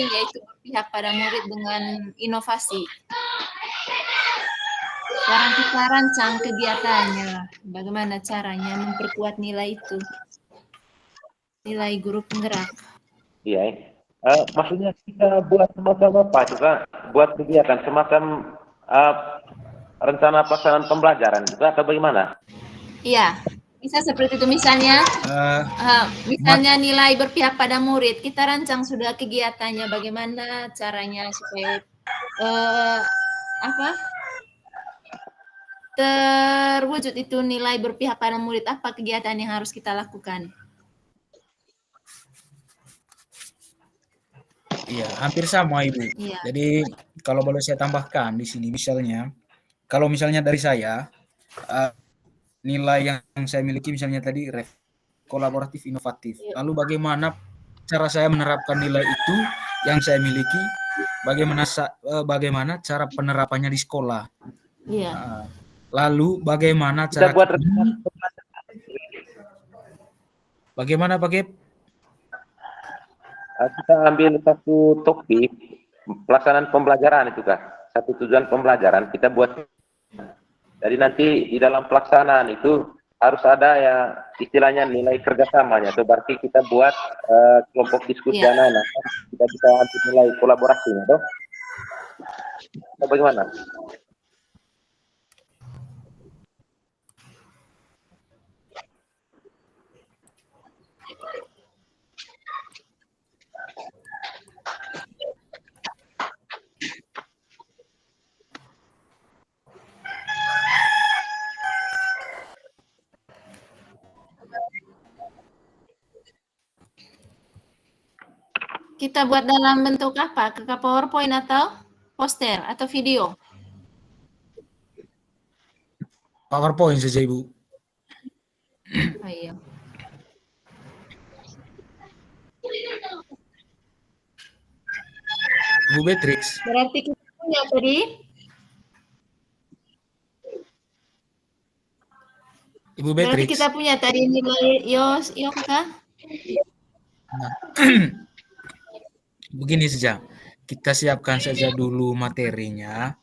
yaitu berpihak pada murid dengan inovasi. Sekarang kita rancang kegiatannya, bagaimana caranya memperkuat nilai itu, nilai guru penggerak. Iya. Maksudnya kita buat semacam apa juga? Buat kegiatan semacam rencana pelaksanaan pembelajaran juga atau bagaimana? Iya, bisa seperti itu misalnya. Misalnya nilai berpihak pada murid, kita rancang sudah kegiatannya, bagaimana caranya supaya terwujud itu nilai berpihak pada murid, apa kegiatan yang harus kita lakukan. Iya, hampir sama Ibu. Iya. Jadi kalau boleh saya tambahkan di sini misalnya, kalau misalnya dari saya nilai yang saya miliki misalnya tadi kolaboratif inovatif. Lalu bagaimana cara saya menerapkan nilai itu yang saya miliki? Bagaimana cara penerapannya di sekolah? Iya. Lalu bagaimana Kita cara buat bagaimana Pak Gep? Kita ambil satu topik pelaksanaan pembelajaran itu Kak. Satu tujuan pembelajaran kita buat. Jadi nanti di dalam pelaksanaan itu harus ada ya istilahnya nilai kerjasamanya. Itu berarti kita buat kelompok diskusi anak-anak. Kita bisa ambil nilai kolaborasinya, toh? Atau bagaimana? Kita buat dalam bentuk apa? Ke PowerPoint atau poster atau video? PowerPoint saja Ibu. Oh, iya. Ibu Beatrix. Berarti kita punya tadi. Ibu Beatrix. Berarti kita punya tadi nilai Yoka. Nah, begini saja, kita siapkan saja dulu materinya.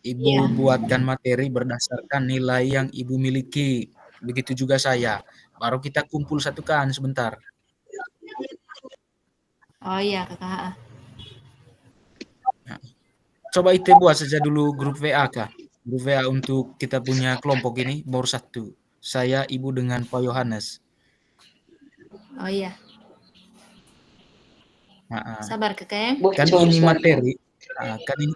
Ibu buatkan materi berdasarkan nilai yang Ibu miliki. Begitu juga saya. Baru kita kumpul satukan sebentar. Oh iya Kakak. Nah, coba itu buat saja dulu grup WA Kak. Grup WA untuk kita punya kelompok ini, baru satu. Saya, Ibu dengan Pak Yohanes. Oh iya. Sabar Kakak. Kan ini materi. Kan ini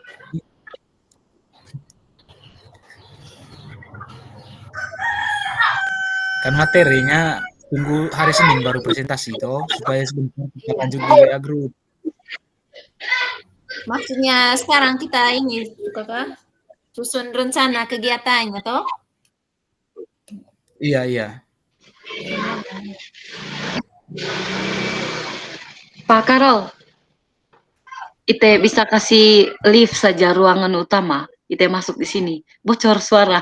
kan materinya tunggu hari Senin baru presentasi toh, supaya sebentar kita lanjut di WA group. Maksudnya sekarang kita ini Kakak susun rencana kegiatannya toh? Iya. Pak Karol, Ite bisa kasih lift saja ruangan utama. Ite masuk di sini. Bocor suara.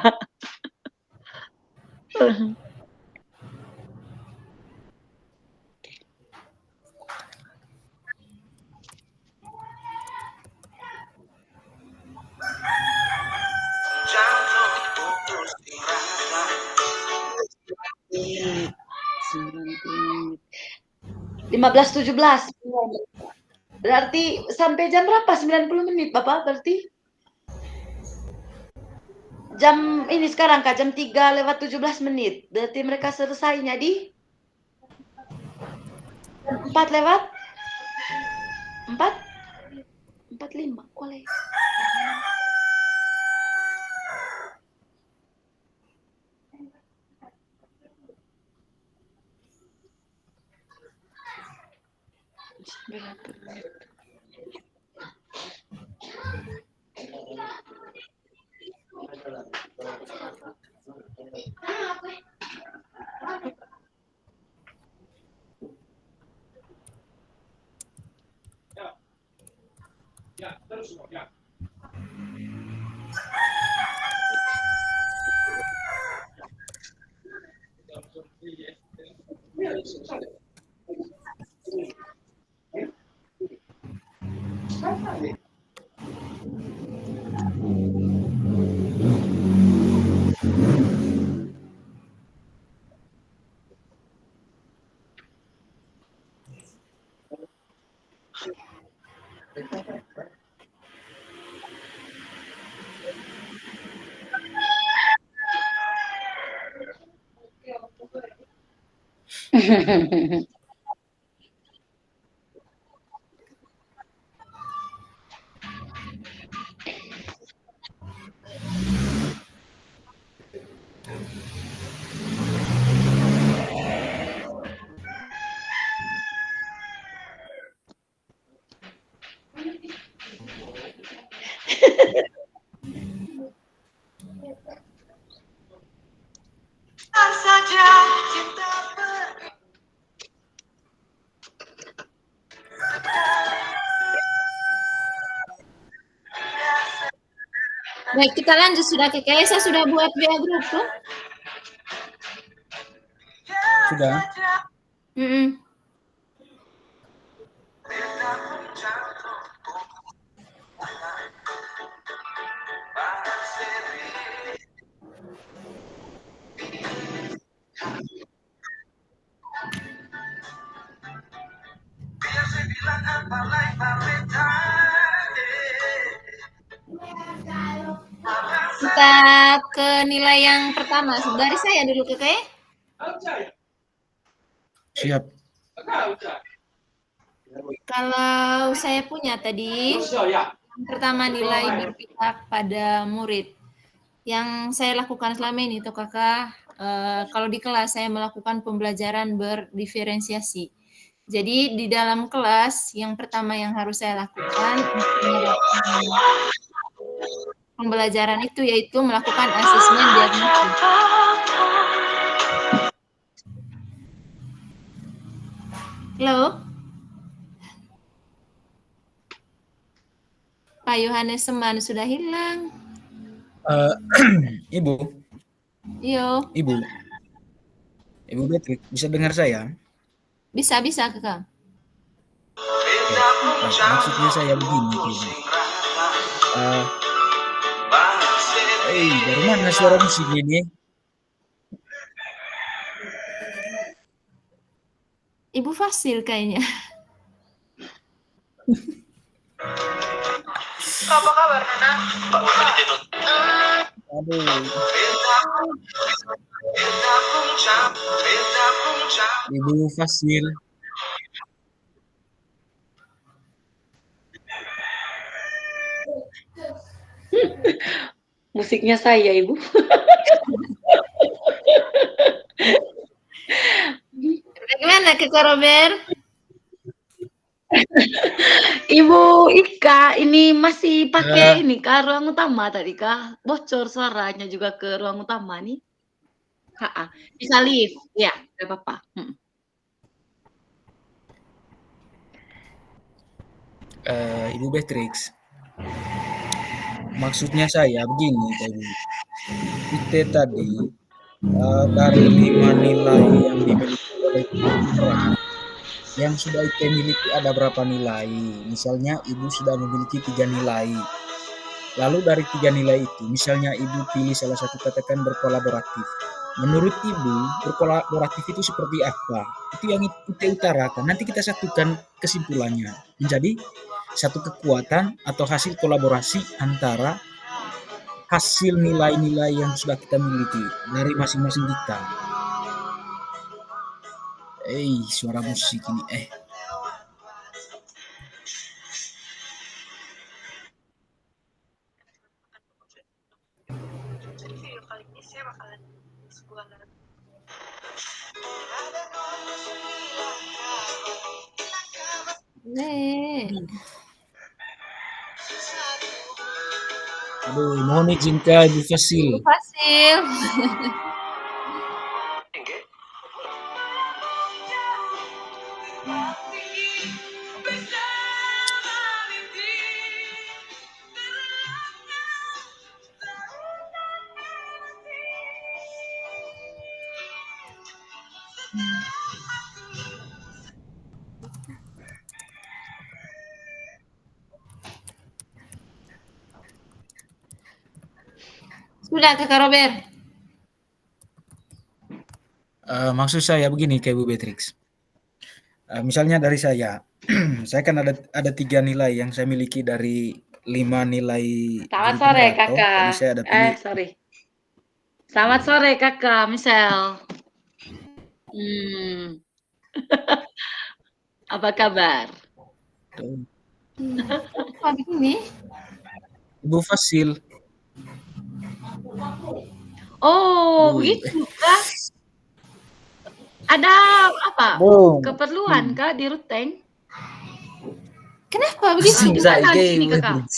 (15.17) Berarti sampai jam berapa? 90 menit, Bapak, berarti? Jam ini sekarang, Kak, jam 3:17. Berarti mereka selesainya di 4:45. Boleh. Baik, kita lanjut sudah ke Kaisa sudah buat WA grup tuh? Sudah. Kita ke nilai yang pertama. Dari saya dulu Keke. Siap. Kalau saya punya tadi, yang pertama nilai berpihak pada murid. Yang saya lakukan selama ini tuh Kakak, kalau di kelas saya melakukan pembelajaran berdiferensiasi. Jadi di dalam kelas yang pertama yang harus saya lakukan pembelajaran itu yaitu melakukan asesmen diagnosis. Halo? Pak Yohanes Seman sudah hilang. Ibu. Iyo. Ibu Beatrix, bisa dengar saya? Bisa Kakak. Maksudnya saya begini. Dari mana suara musik ini? Ibu Fasil kayaknya. Apa kabar, Nana? Aduh. Ibu Fasil. Musiknya saya, Ibu. Bagaimana Kak Robert? Ibu Ika, ini masih pakai ini Kak, ruang utama tadi Kak. Bocor suaranya juga ke ruang utama nih. Bisa live. Ya, enggak apa-apa. Ibu Beatrix. Maksudnya saya begini tadi. Kita tadi dari 5 nilai yang dimiliki oleh orang, yang sudah Ike miliki ada berapa nilai? Misalnya Ibu sudah memiliki 3 nilai. Lalu dari 3 nilai itu, misalnya Ibu pilih salah satu katakan berkolaboratif. Menurut Ibu, berkolaboratif itu seperti apa? Itu yang kita utarakan. Nanti kita satukan kesimpulannya menjadi satu kekuatan atau hasil kolaborasi antara hasil nilai-nilai yang sudah kita miliki dari masing-masing kita. Suara musik ini. Kali ini saya bakalan sebuah lagu. Aduh, mohon izin Kak Ibu Fasil. Ibu Fasil. Sudah, Kakak Robert. Maksud saya begini ke Bu Beatrix. Misalnya dari saya, saya kan ada 3 nilai yang saya miliki dari 5 nilai. Selamat guru sore, pemerato. Kakak. Tadi saya ada pilih. Sorry. Selamat sore, Kakak Michelle. Apa kabar? Apa begini? Ibu Fasil. Oh, begitu kah? Ada apa? Keperluan kah di Ruteng? Kenapa begitu? Bisa Gimana di ke sini, Bu Kakak? Beatrix.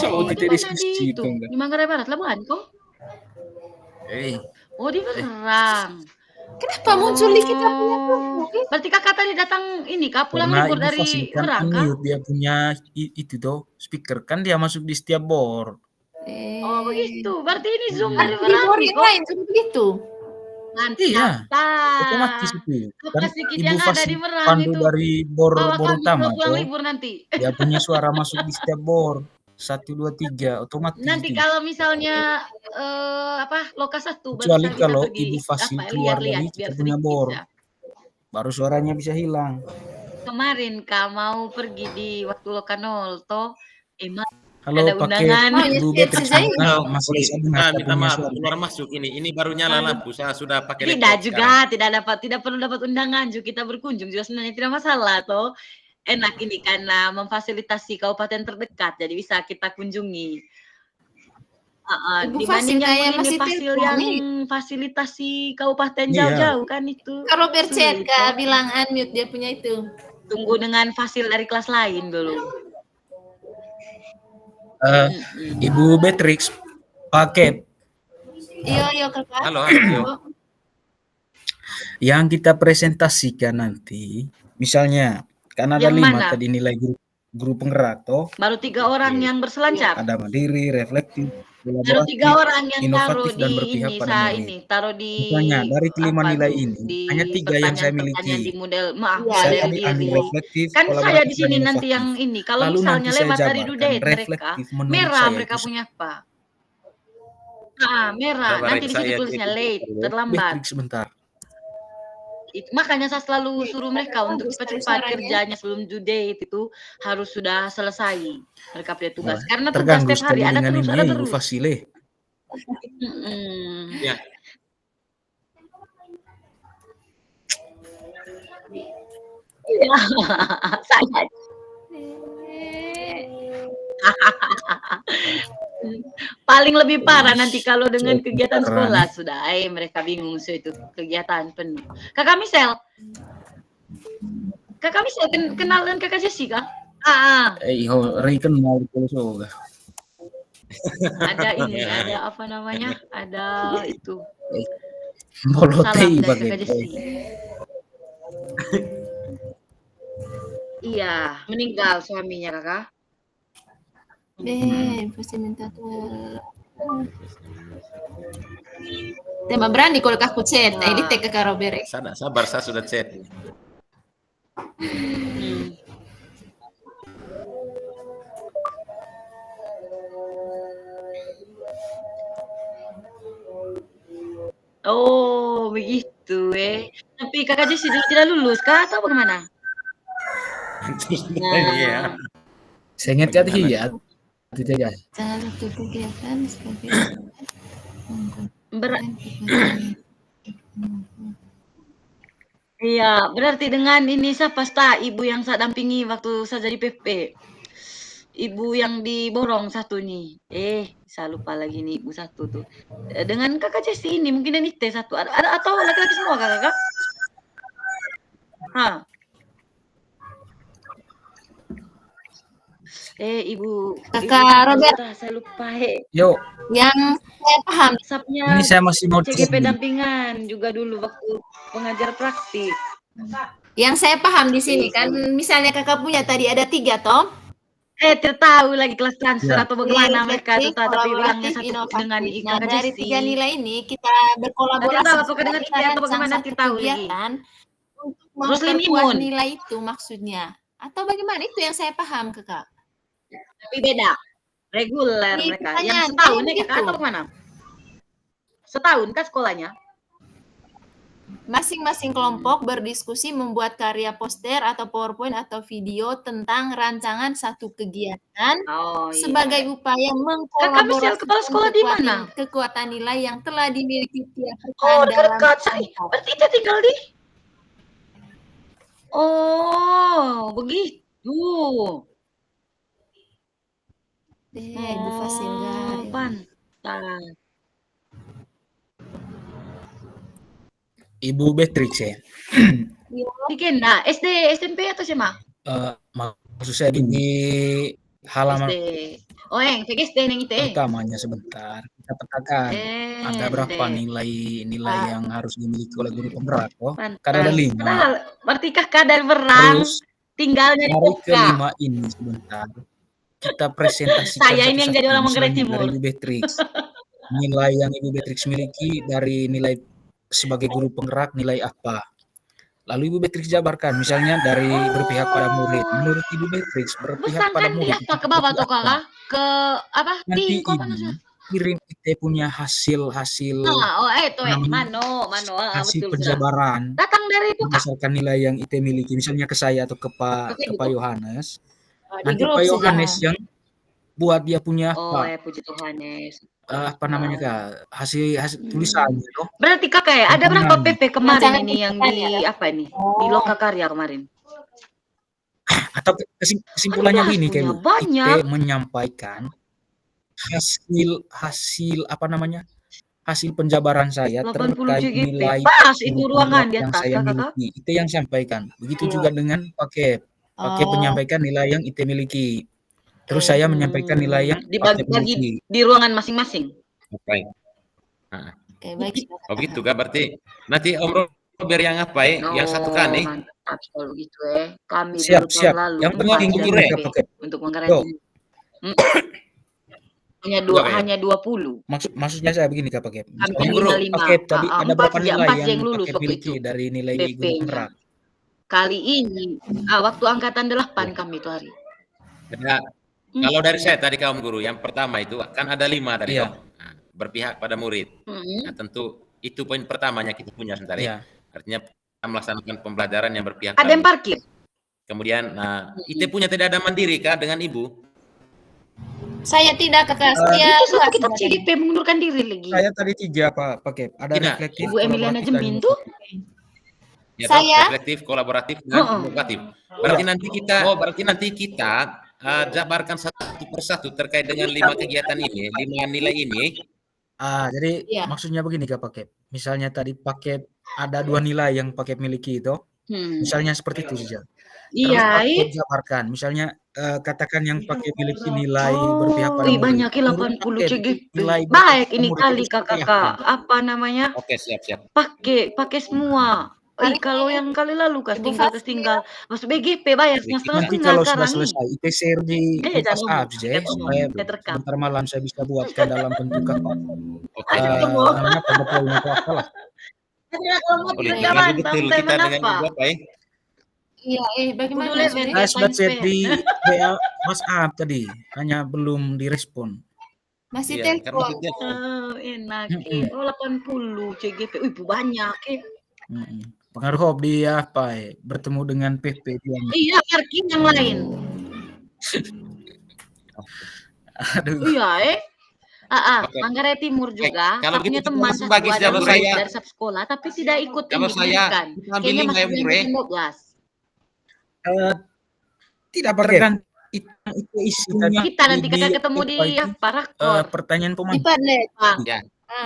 Coba kita Di mana diskusi di itu itu? enggak? Di Manggarai Barat, Labuan kok? Oh, di Berang. Kenapa muncul di kita punya buku? Berarti Kakak tadi datang ini kah? Pulang Karena libur Ibu dari Fasil kan Berang kah? unmute, dia punya itu tuh speaker kan dia masuk di setiap board. Oh, begitu. Berarti ini Zoom dari Di Berang luar nih yang kok. lain juga begitu. Iya, otomatis Mantap. itu. Kan Apa sedikit Ibu yang ada Fasil di Berang pandu itu? dari bor Bawa kami utama kalau pulang tuh. libur nanti. Dia punya suara masuk di setiap board. 1, 2, 3 otomatis Nanti itu. kalau misalnya loka 1 Kecuali bisa kita kalau pergi Ibu Fasil keluar lihat-lihat dari biar kita punya sedikit board, ya. baru suaranya bisa hilang. Kemarin Kak mau pergi di waktu loka 0 toh emang Halo, ada pakai undangan. Ibu Beatrix Saja kan masih bisa dengar minta punya maaf, suara. keluar masuk ini baru nyala lampu. Saya sudah pakai Tidak laptop juga, sekarang. tidak perlu dapat undangan juga kita berkunjung juga sebenarnya tidak masalah toh. Enak ini karena memfasilitasi kabupaten terdekat jadi bisa kita kunjungi. Ibu Dibanding Fasil yang kayak begini masih fasil telepon yang nih. fasilitasi kabupaten Iya. jauh-jauh kan itu. Kak Robert chat, sulit, Kak toh. bilang unmute dia punya itu. Tunggu dengan fasil dari kelas lain dulu. Ibu Beatrix paket Iya, Kakak. Halo. yang kita presentasikan nanti, misalnya kan ada Yang 5 mana? tadi nilai guru penggerak toh. Baru 3 orang yang berselancar. Ada mandiri, reflektif, Baru 3 kolaboratif, orang yang taruh inovatif dan di berpihak ini, pada murid. taruh di Misalnya dari kelima apa nilai tuh, ini, di hanya 3 yang saya pertanyaan-pertanyaan miliki. di model Iya, Saya model tadi ambil diri. reflektif, Kan saya kolaboratif, di dan sini nanti inovatif. yang ini. Kalau Lalu misalnya nanti saya lewat dari jabarkan Dudait mereka, reflektif menurut merah saya mereka itu punya apa? Merah. Sabar, Nanti di situ saya tulisnya cek. late, Beatrix terlambat. sebentar. Makanya saya selalu suruh mereka untuk Bagus cepat-cepat suaranya. kerjanya sebelum due date itu harus sudah selesai mereka punya tugas. Karena tugas Terganggu setiap hari sekali ada dengan terus, ini ada Ibu terus. Fasile. Ya. Iya. Saya. Paling lebih parah nanti kalau dengan kegiatan sekolah sudah, mereka bingung itu kegiatan penuh. Kakak Michelle kenal dengan Kakak Jessica? Ray kan mau juga. Ada ini, ada apa namanya? Ada itu. Bolote Salam dari pakai. Kakak Jessica. Iya, meninggal suaminya Kakak. Pasti minta tuh. Tema berani kalau aku chat, ini tag ke Kak Robert. Sabar, saya sudah chat. Oh, begitu Tapi Kakak Jessy dulu tidak lulus kah atau bagaimana? Iya. Saya ingat kan iya. Tidak. Jangan satu kegiatan sebagai Iya, berarti dengan ini siapa ibu yang saya dampingi waktu saya jadi PP. Ibu yang di Borong satu nih. Saya lupa lagi nih ibu satu tuh. Dengan Kakak Jessy ini mungkin ini T satu. Ada atau laki-laki semua Kakak? Ibu Kakak Robert. Saya lupa Yuk. Yang saya paham. Sapnya Ini saya masih mau CGP dampingan juga dulu waktu pengajar praktik. Yang saya paham di sini kan, misalnya kakak punya tadi ada 3 toh. Tidak tahu lagi kelas transfer atau bagaimana mereka itu tapi bilangnya kolaboratif, satu dengan inovatif. Kakak Dari Jessy. 3 nilai ini kita berkolaborasi. Nanti tahu apakah dengan IKA atau bagaimana nanti tahu lagi. Untuk memperkuat nilai itu maksudnya. Atau bagaimana itu yang saya paham kakak? Tapi beda. Reguler Ini mereka. pertanyaan, Yang setahun ya gitu. kakak atau mana? Setahun kan sekolahnya? Masing-masing kelompok berdiskusi membuat karya poster atau PowerPoint atau video tentang rancangan satu kegiatan Oh sebagai iya. upaya Kakak misal kepala mengkolaborasikan sekolah di mana? kekuatan nilai yang telah dimiliki tiap Oh, rekan dalam dekat saya. kelompok. Berarti kita tinggal di. Oh, begitu. Ibu Fasilga. Oh, pantas. Ibu Beatrix ya. Bikin, nah SD, SMP atau SMA? Maksud saya di halaman SD. Oh, yang SD yang itu. pertamanya sebentar. Kita petakan ada berapa SD. nilai yang harus dimiliki oleh guru penggerak. Oh, kan Pantas. ada 5. Padahal, berarti kakak dari berang, Terus tinggalnya di hari Oka. kelima ini sebentar kita presentasikan Saya ini yang jadi orang Manggarai misalnya Timur. dari Ibu Beatrix. Nilai yang Ibu Beatrix miliki dari nilai sebagai guru penggerak nilai apa? Lalu Ibu Beatrix jabarkan, misalnya dari berpihak pada murid. Menurut Ibu Beatrix, berpihak pada Pesankan di murid apa ke bawah seperti tuh kakak? Ke apa? Nanti Tingko apa Ibu maksudnya? kirim kita punya hasil Nah, itu namanya mano, hasil betul sudah. penjabaran Datang dari itu kak. berdasarkan nilai yang IT miliki, misalnya ke saya atau ke Pak Oke, Pak Yohanes. Di Nanti grup Pak saja. Yohanes yang buat dia punya Oh, puji Tuhanes. apa namanya Kak? Hasil tulisannya toh. Berarti kakak ya, ada berapa Rancangan. PP kemarin Rancangan ini yang di apa nih? Di Lokakarya kemarin. Atau kesimpulannya begini Punya kayak banyak. IT menyampaikan hasil apa namanya? Hasil penjabaran saya 80 terkait CGP. nilai Pas itu guru ruangan penggerak di yang atas saya kakak. miliki. Itu yang sampaikan. Begitu Iya. juga dengan paket menyampaikan nilai yang IT miliki. Terus saya menyampaikan nilai yang paket Dibagi-bagi miliki. di ruangan masing-masing. Baik. Oke, baik. Oh gitu Kak, berarti nanti Om Robert yang apa yang satu kan nih? Mantap kalau gitu Kami Siap, dulu siap. tahun lalu Yang penting empat begini, dan Kak, paket. untuk Manggarai Yo. Timur. Hanya Dua, ya? hanya 20. Maksudnya saya begini Kak Paket. Kami Misalnya lima. paket tadi ada Empat berapa saja, nilai empat yang yang lulus paket waktu miliki itu. dari nilai guru PP-nya. penggerak? Kali ini waktu angkatan 8 kami itu hari. Ya, kalau dari saya tadi kaum guru, yang pertama itu kan ada 5 tadi Iya. toh. Nah, berpihak pada murid. Nah, tentu itu poin pertamanya kita punya sebentar ya. Iya. Artinya kita melaksanakan pembelajaran yang berpihak. Ada yang parkir. Kemudian, itu punya tidak ada mandiri kah dengan ibu? Saya tidak kakak. Saya Itu satu enggak kita sebenarnya. CGP mengundurkan diri lagi. Saya tadi 3 Pak Paket. Ada Tidak. reflektif, Ibu Emiliana kolaboratif, Jemin dan tuh. Ya, Saya? reflektif, kolaboratif, dan inovatif. Berarti nanti kita jabarkan satu persatu terkait dengan 5 kegiatan ini, 5 nilai ini. Jadi Iya. maksudnya begini Kak Paket. Misalnya tadi paket ada 2 nilai yang paket miliki itu. Misalnya seperti itu saja. Terus Iya, paket jabarkan. Misalnya katakan yang paket miliki nilai berpihak pada murid. banyak Menurut 80 paket, CGP. nilai Baik berpihak ini murid kali itu seperti kakak. apa? Apa namanya? Oke, siap. Pakai semua. Kalau yang kali lalu tinggal masuk BGP bayar Nanti setengah kalau sudah sekarang nih. selesai IT share di WhatsApp Saya supaya terekam. bentar malam saya bisa buatkan dalam bentuk apa? Oke. Namanya PowerPoint atau apalah. Politik lagi betul kita dengan ibu apa ya? Iya, bagaimana? Kudu lihat Sorry. Saya sudah chat di WA WhatsApp tadi, hanya belum direspon. Masih Iya, telepon. karena telepon. Enak. 80 CGP. Banyak Pengaruh dia apa ya? Bertemu dengan PP dia. Iya, parking yang lain. Aduh. Iya, Oke. Manggarai Timur juga. Kalau Punya begitu teman kita bagi satu ada saja, murid saya- dari satu sekolah, tapi tidak ikut Kalau ini saya, pendidikan. kita ambil Kayaknya 5 masih ya, Bung Re. 12. Tidak pakai. Itu isinya. Kita nanti kita ketemu di rakor. Pertanyaan Di pemain. Padlet. Ya.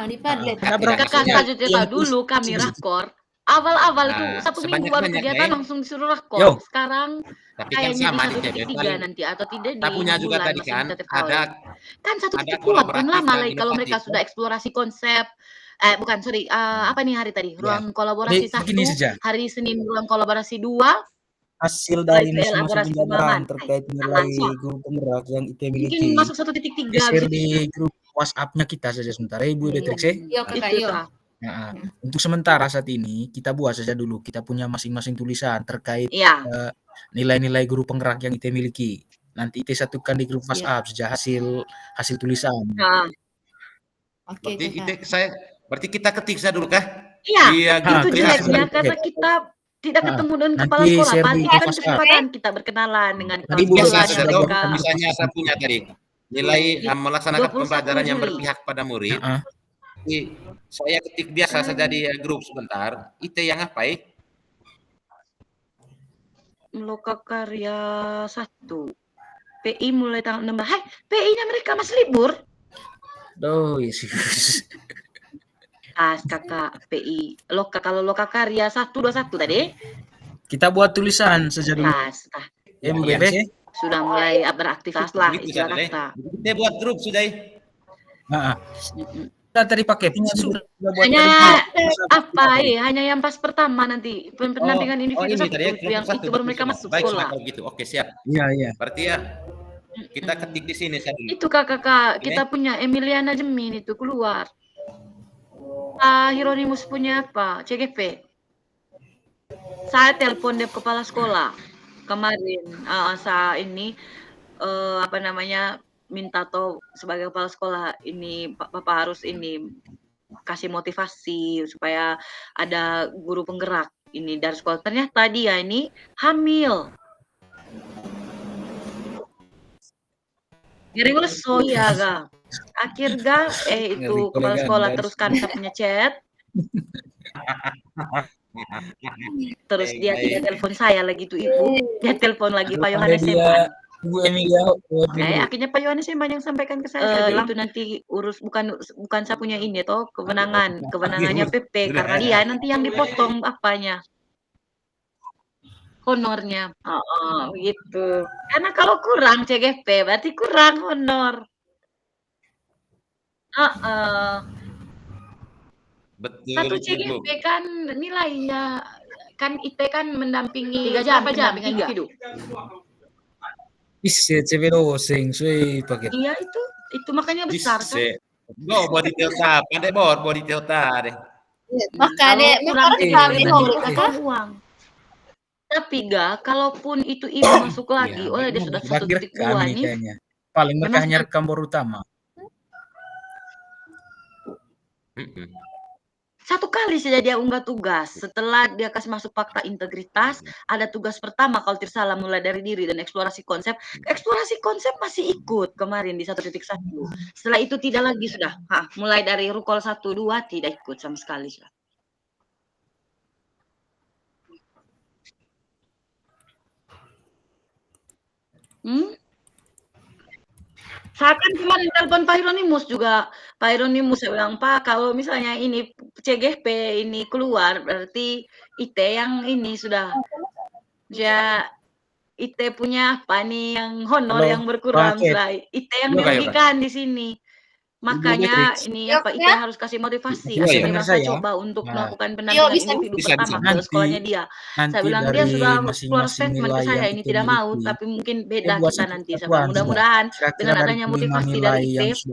Di Padlet. Ada berapa Kakak maksudnya saja cerita yang dulu isi- kami rakor. Awal-awal itu Nah, satu minggu baru sebanyak-banyaknya, kegiatan ya. langsung disuruh rakor. Yo. Sekarang Tapi kan kayaknya sama di di TB 1.3 paling. nanti atau tidak di Kita punya juga bulan tadi masih kan, tetap ada kan 1.4 ada belum kolaboratif lama dan lagi kalau mereka inovatif, sudah eksplorasi konsep bukan sorry apa nih hari tadi ruang kolaborasi Jadi, begini 1 saja. hari Senin ruang kolaborasi 2 Hasil dari Mulai masing-masing elaborasi penjabaran pemahaman. terkait nilai Langsung. guru penggerak yang IT mungkin miliki. masuk 1.3 Share di grup WhatsApp-nya kita saja sementara Ibu Beatrix ya. Yo kakak, itu yo. Kak. Nah, untuk sementara saat ini kita buat saja dulu. Kita punya masing-masing tulisan terkait Iya. nilai-nilai guru penggerak yang IT miliki. nanti IT satukan di grup WhatsApp sejak hasil tulisan. Nah, Oke, Berarti berarti kita ketik saya dulu kah? iya, itu grup jeleknya WhatsApp. karena kita tidak ketemu dengan Nanti kepala sekolah. share di Pasti grup kan WhatsApp. kesempatan kita berkenalan dengan kepala Tadi Bu sekolah. Biasa Rosa saya sudah tahu buatkan di misalnya saya punya tadi nilai melaksanakan 21 pembelajaran yang Juli. berpihak pada murid. Heeh. Jadi, saya ketik biasa saja di grup sebentar. IT yang apa ya? Lokakarya 1. PI mulai tanggal 16. Hai, PI-nya mereka masih libur. Duh, yes. Kakak PI. Kalau Lokakarya 121 tadi. Kita buat tulisan sejak dulu. MBB sudah mulai beraktivitas lah Begitu istilah saja, kata. Kita buat grup sudah. Kita tadi pakai sudah buat Hanya tadi. hanya yang pas pertama nanti pendampingan individu ini satu, tadi yang itu baru mereka masuk baik, sekolah. kalau gitu. Oke, siap. Iya. Berarti ya kita ketik di sini saya dulu. Itu kakak kita punya Emiliana Jemin itu keluar. Hieronymus punya apa? CGP. Saya telepon dia kepala sekolah kemarin. Minta sebagai kepala sekolah ini Bapak harus ini kasih motivasi supaya ada guru penggerak ini dari sekolah. Ternyata dia ini hamil. Ngeri soya ga. Akhirnya itu kepala sekolah teruskan saya punya chat. Terus dia tidak telepon saya lagi tuh ibu. Dia telepon lagi Pak Yohanes Seman. Bu Emilia. Akhirnya Pak Yohanes Seman yang sampaikan ke saya. Itu nanti urus bukan saya punya ini toh kewenangannya PP karena dia nanti yang dipotong apanya. Honornya. Gitu. Karena kalau kurang CGP berarti kurang honor. Betul. Satu CGP kan nilainya kan IT kan mendampingi 3 jam pendampingan individu. CP dosen, pakai. Iya itu makanya besar kan. Body delta, pandai body delta deh. Maka deh, uang. Tapi kalaupun itu ibu masuk lagi, dia sudah 1.2 nih. Paling mereka hanya rekam baru utama. Satu kali saja dia unggah tugas. Setelah dia kasih masuk fakta integritas, ada tugas pertama kalau tidak salah mulai dari diri dan eksplorasi konsep. Eksplorasi konsep masih ikut kemarin di 1.1. Setelah itu tidak lagi sudah. Mulai dari rukol 1, 2 tidak ikut sama sekali sudah. Saya kan kemarin telepon Pak Hieronymus juga. Pak Hieronymus saya bilang, Pak, kalau misalnya ini CGP ini keluar, berarti IT yang ini sudah. Ya, IT punya apa nih yang honor yang berkurang. IT yang dirugikan di sini. Makanya ini IT harus kasih motivasi. Akhirnya saya coba untuk melakukan pendampingan individu pertama ke sekolahnya dia. Saya bilang dia sudah keluar statement ke saya ini tidak mau, tapi mungkin beda kita nanti. Mudah-mudahan dengan adanya motivasi dari IT,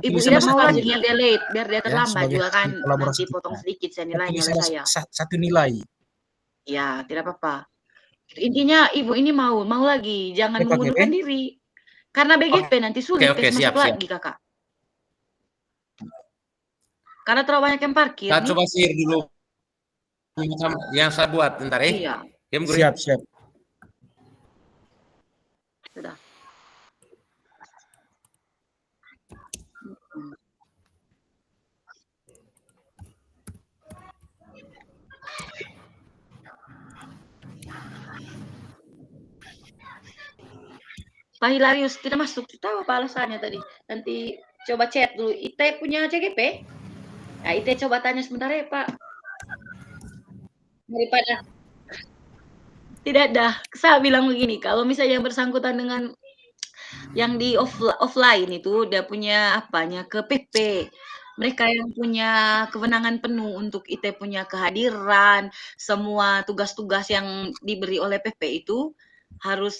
ibu tidak mau lagi dia late, biar dia terlambat juga kan. Nanti potong sedikit saya nilainya oleh saya. Satu nilai. Ya, tidak apa-apa. Intinya ibu ini mau lagi, jangan mengundurkan diri. Karena BGP nanti sulit masuk lagi kakak. Karena terlalu banyak yang parkir. Kita coba share dulu yang saya buat ntar Iya. Siap. Sudah. Pak Hilarius tidak masuk, tahu apa alasannya tadi. Nanti coba chat dulu. IT punya CGP? Nah, IT coba tanya sebentar ya Pak. Daripada tidak ada. Saya bilang begini, kalau misalnya yang bersangkutan dengan yang di offline itu dia punya apanya ke PP. Mereka yang punya kewenangan penuh untuk IT punya kehadiran, semua tugas-tugas yang diberi oleh PP itu harus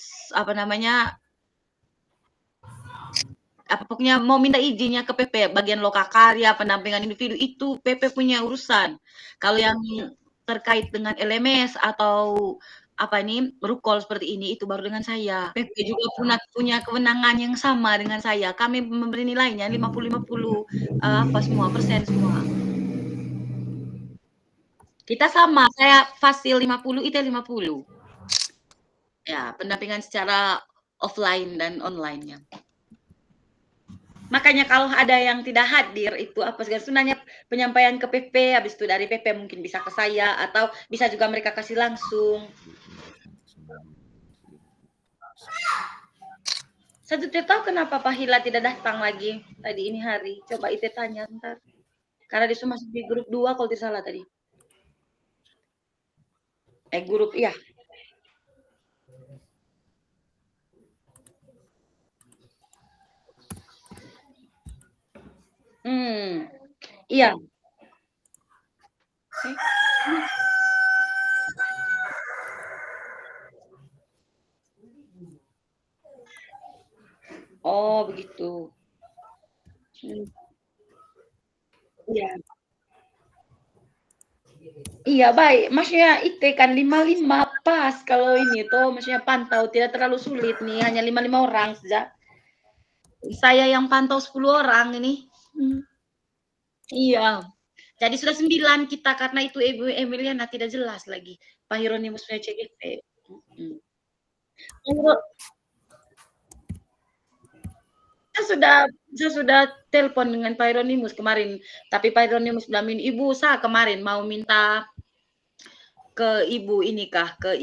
pokoknya mau minta izinnya ke PP bagian lokakarya pendampingan individu itu PP punya urusan. Kalau yang terkait dengan LMS atau rukol seperti ini itu baru dengan saya. PP juga punya kewenangan yang sama dengan saya. Kami memberi nilainya 50-50 semua persen semua. Kita sama, saya fasil 50, IT 50. Ya, pendampingan secara offline dan online-nya. Makanya kalau ada yang tidak hadir itu sebenarnya penyampaian ke PP, habis itu dari PP mungkin bisa ke saya atau bisa juga mereka kasih langsung. Saya tidak tahu kenapa Pak Hila tidak datang lagi tadi ini hari. Coba itu tanya ntar. Karena dia masuk di grup 2 kalau tidak salah tadi. Grup iya. Iya. Oh, begitu. Iya. Iya, baik. Maksudnya itu kan 55 pas kalau ini tuh maksudnya pantau tidak terlalu sulit nih, hanya 55 orang saja. Saya yang pantau 10 orang ini. Iya. Jadi sudah 9 kita karena itu Ibu Emiliana tidak jelas lagi. Pak Hieronymus punya CGP. Saya sudah telepon dengan Pak Hieronymus kemarin, tapi Pak Hieronymus bilang, Ibu saya kemarin mau minta ke Ibu ini ke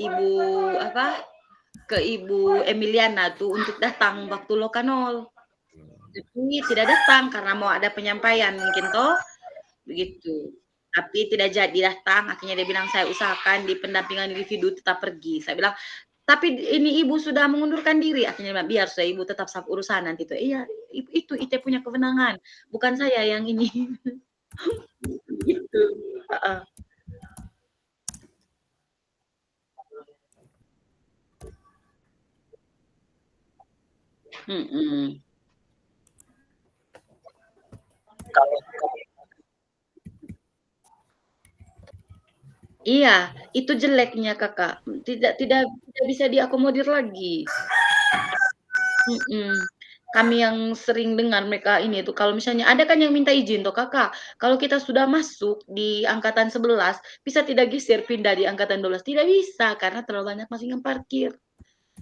Ibu Emiliana tuh untuk datang waktu Lokanol. Tapi tidak datang karena mau ada penyampaian mungkin toh begitu. Tapi tidak jadi datang, akhirnya dia bilang saya usahakan di pendampingan individu tetap pergi. Saya bilang tapi ini Ibu sudah mengundurkan diri, akhirnya biar saya Ibu tetap sab urusan nanti tuh. Iya, itu punya kewenangan, bukan saya yang ini. Gitu. Iya, itu jeleknya Kakak. Tidak bisa diakomodir lagi. Kami yang sering dengar mereka ini tuh kalau misalnya ada kan yang minta izin tuh Kakak, kalau kita sudah masuk di angkatan 11 bisa tidak geser pindah di angkatan 12? Tidak bisa karena terlalu banyak masing yang parkir.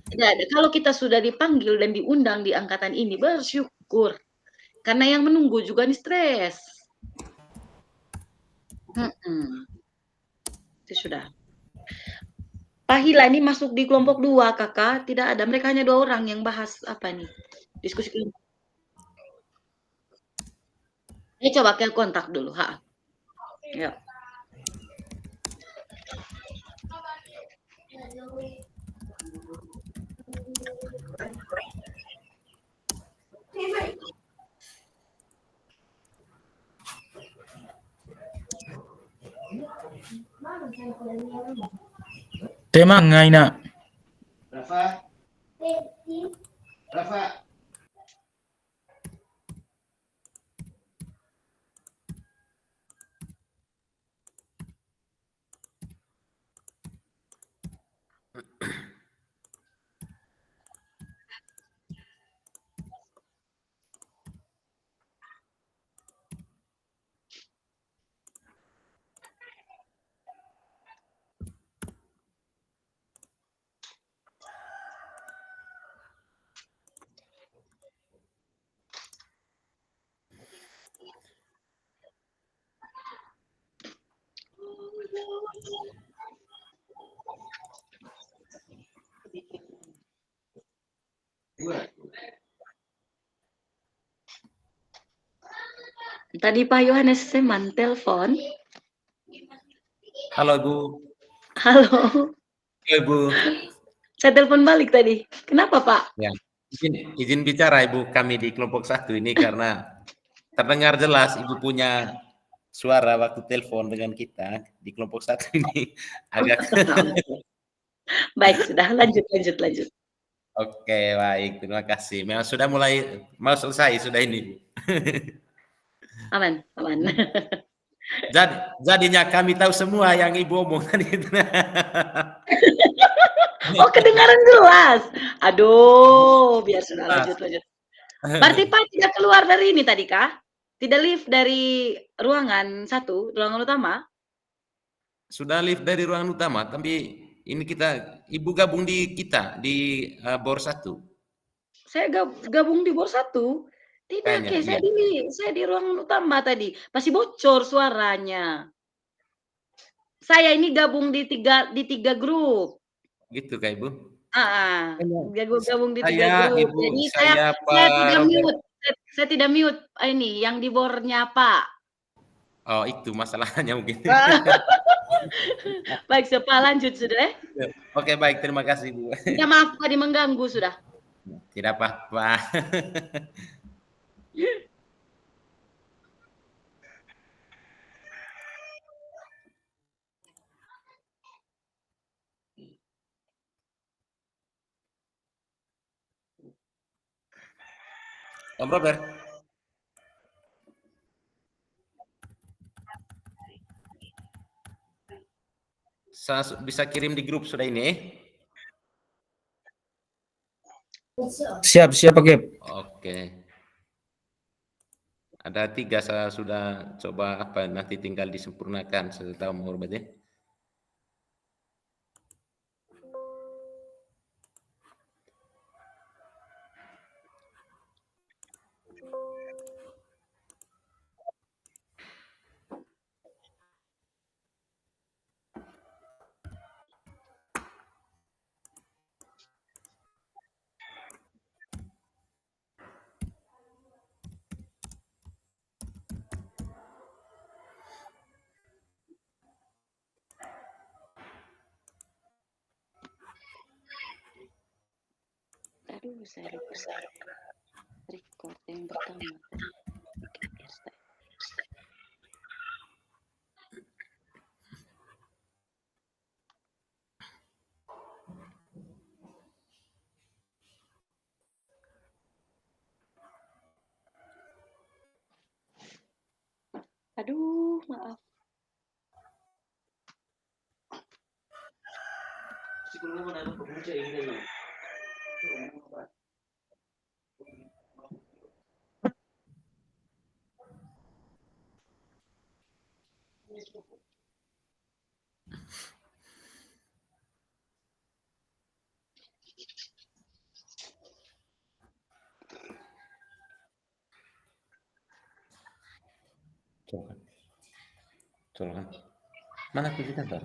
Tidak ada. Kalau kita sudah dipanggil dan diundang di angkatan ini bersyukur. Karena yang menunggu juga nih stres. Itu sudah. Pak Hila ini masuk di kelompok 2 Kakak, tidak ada. Mereka hanya 2 orang yang bahas apa nih? Diskusi kelompok. Ini coba ke kontak dulu, Ya. Tema ngai nak. Rafa. Tadi Pak Yohanes Seman telepon. Halo Ibu. Halo. Ibu. Saya telepon balik tadi. Kenapa Pak? Ya, izin bicara Ibu, kami di kelompok 1 ini karena terdengar jelas Ibu punya suara waktu telepon dengan kita di kelompok 1 ini agak. Baik, sudah lanjut. Oke, baik, terima kasih. Memang sudah mau selesai sudah ini. Aman. Jadinya kami tahu semua yang Ibu omong tadi. Oh, kedengaran jelas. Aduh, biar sudah lanjut. Berarti Pak tidak keluar dari ini tadi kah? Tidak lift dari ruangan ruangan utama? Sudah lift dari ruangan utama, tapi ini Ibu gabung di kita, di bor 1. Saya gabung di bor 1. Tidak, Kayaknya, saya di ruangan utama tadi. Masih bocor suaranya. Saya ini gabung di tiga grup. Gitu Kak Ibu? Gabung di 3 Saya, grup. Ibu, Jadi saya saya tidak Robert. mute. Saya tidak mute ini yang di bornya Pak. Oh, itu masalahnya mungkin. Baik, Pak lanjut sudah. Oke, baik, terima kasih Bu. Ya maaf tadi mengganggu sudah. Tidak apa-apa. Om Robert. Saya bisa kirim di grup sudah ini. Siap Pak Gep. Oke. Ada 3 saya sudah coba nanti tinggal disempurnakan. Saya tahu Om Robert ya. Aduh, saya lupa record yang pertama tadi. Aduh, maaf. Coba. Mana kunci kantor?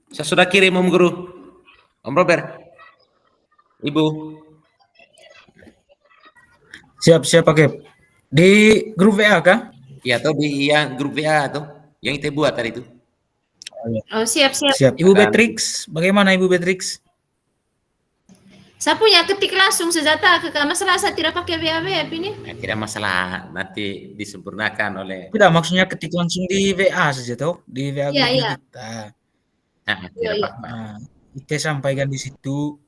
Saya sudah kirim Om Guru. Om Robert. Ibu. Siap Pak Gep. Di grup WA kah? Ya, atau di grup WA atau yang kita buat tadi itu. Oh, siap. Siap. Ibu Beatrix, bagaimana Ibu Beatrix? Saya punya ketik langsung sejata kakak. Masalah saya tidak pakai WA ini. Tidak masalah, nanti disempurnakan oleh. Tidak, maksudnya ketik langsung di WA saja toh, di WA Iya, grupnya iya. kita. Tidak Iya. apa-apa. Nah, IT sampaikan di situ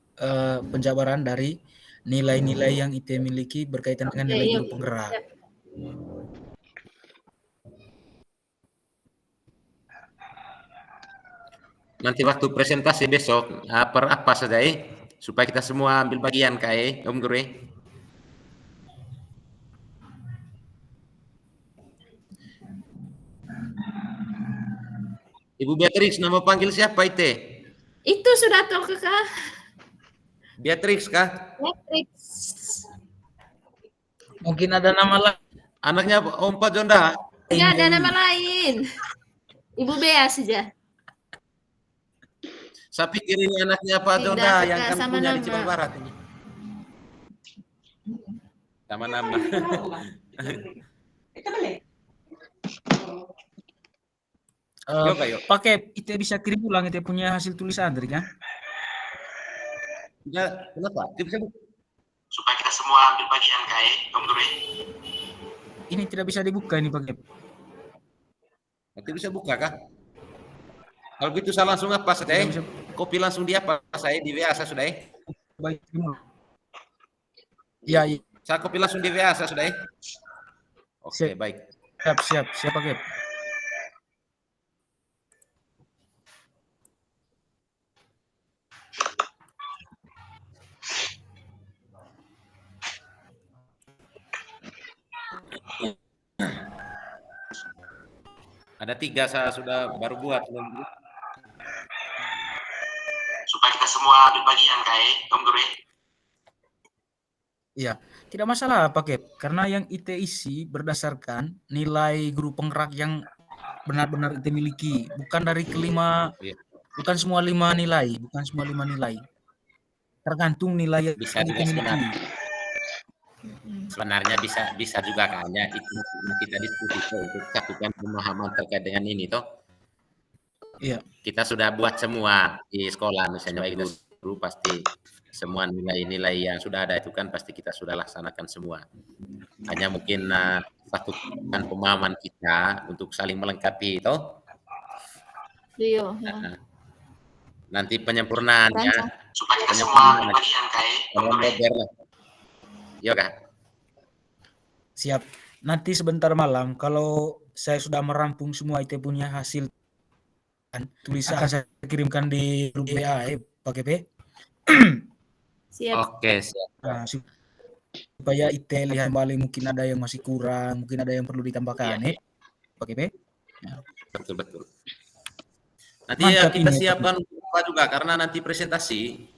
penjabaran dari nilai-nilai yang IT miliki berkaitan dengan nilai Iya. guru penggerak. Nanti waktu presentasi besok, per apa saja supaya kita semua ambil bagian Om Guru. Ibu Beatrix, nama panggil siapa itu? Itu sudah tahu kakak. Beatrix kah? Beatrix. Mungkin ada nama lain. Anaknya Om Pak Jonda? Tidak ada nama lain. Ibu Bea saja. Saya pikir ini anaknya Pak Tidak, Jonda kakak, yang kan sama punya di nama. Cirebon Barat ini. Sama nama. Yuk. Pakai itu bisa kirim ulang itu punya hasil tulisan tadi kan? Ya, kenapa? Supaya kita semua ambil bagian Om Guru. Ini tidak bisa dibuka ini pakai. Nanti bisa buka kah? Kalau gitu saya langsung apa sudah? Kopi langsung di apa? Saya di WA saya sudah. Baik. Ya, iya. Saya kopi langsung di WA saya sudah. Oke, baik. Siap pakai. Ada 3 saya sudah baru buat. Supaya kita semua ambil bagian Om Guru. Iya, tidak masalah pakai karena yang IT isi berdasarkan nilai guru penggerak yang benar-benar IT miliki, bukan dari bukan semua 5 nilai, tergantung nilai yang Bisa IT juga miliki. Sebenarnya bisa juga kayaknya itu kita diskusi untuk satukan pemahaman terkait dengan ini toh. Iya. Kita sudah buat semua di sekolah misalnya Ibu Guru pasti semua nilai-nilai yang sudah ada itu kan pasti kita sudah laksanakan semua. Hanya mungkin satukan pemahaman kita untuk saling melengkapi toh. Iya. Nanti penyempurnaannya supaya kita semua bagian Iya Kak. Siap. Nanti sebentar malam kalau saya sudah merampung semua IT punya hasil tulisan akan saya kirimkan di grup WA pakai P. Siap. Oke, siap. Nah, supaya IT lihat kembali mungkin ada yang masih kurang, mungkin ada yang perlu ditambahkan pakai P. Ya. Betul. Nanti ya kita siapkan juga karena nanti presentasi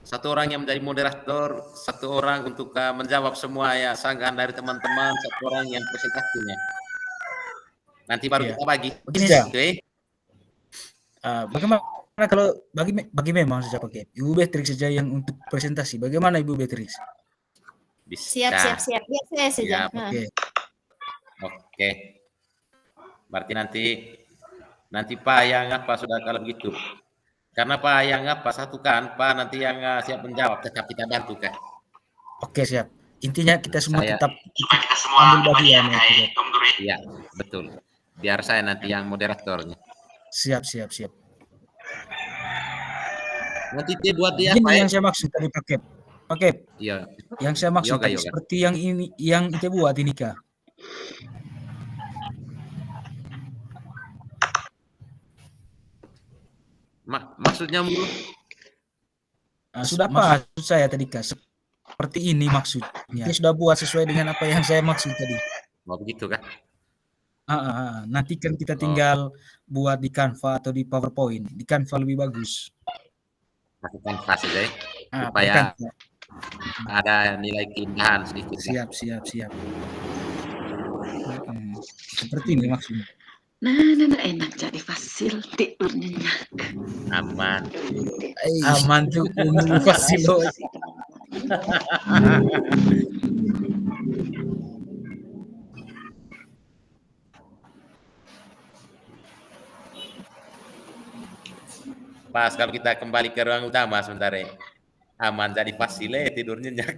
1 orang yang menjadi moderator, 1 orang untuk menjawab semua ya sanggahan dari teman-teman, 1 orang yang presentasinya. Nanti baru kita bagi. Begini ya. Bagaimana kalau bagi memang saja pakai Ibu Beatrix saja yang untuk presentasi. Bagaimana Ibu Beatrix? Siap. Biar saya saja. Oke. Berarti nanti Pak yang apa sudah kalau begitu. Karena Pak yang apa satukan, Pak nanti yang siap menjawab tetap kita bantu kan. Oke, siap. Intinya kita semua tetap supaya kita semua ambil bagian. Iya, betul. Biar saya nanti yang moderatornya. Siap. Nanti buat dia apa yang saya maksud tadi pakai. Iya. Yang saya maksud tadi seperti yang ini yang kita buat ini Kak. Maksudnya Guru? Sudah apa maksud saya tadi Kak? Seperti ini maksudnya. Dia sudah buat sesuai dengan apa yang saya maksud tadi. Oh begitu kan? Nanti kan kita tinggal buat di Canva atau di PowerPoint. Di Canva lebih bagus. Pakai Canva saja supaya ada nilai keindahan sedikit. Siap. Seperti ini maksudnya. Nah, enak jadi fasil tidurnya. Aman tuh fasil. Pas kalau kita kembali ke ruang utama sebentar Aman jadi pasile tidur nyenyak.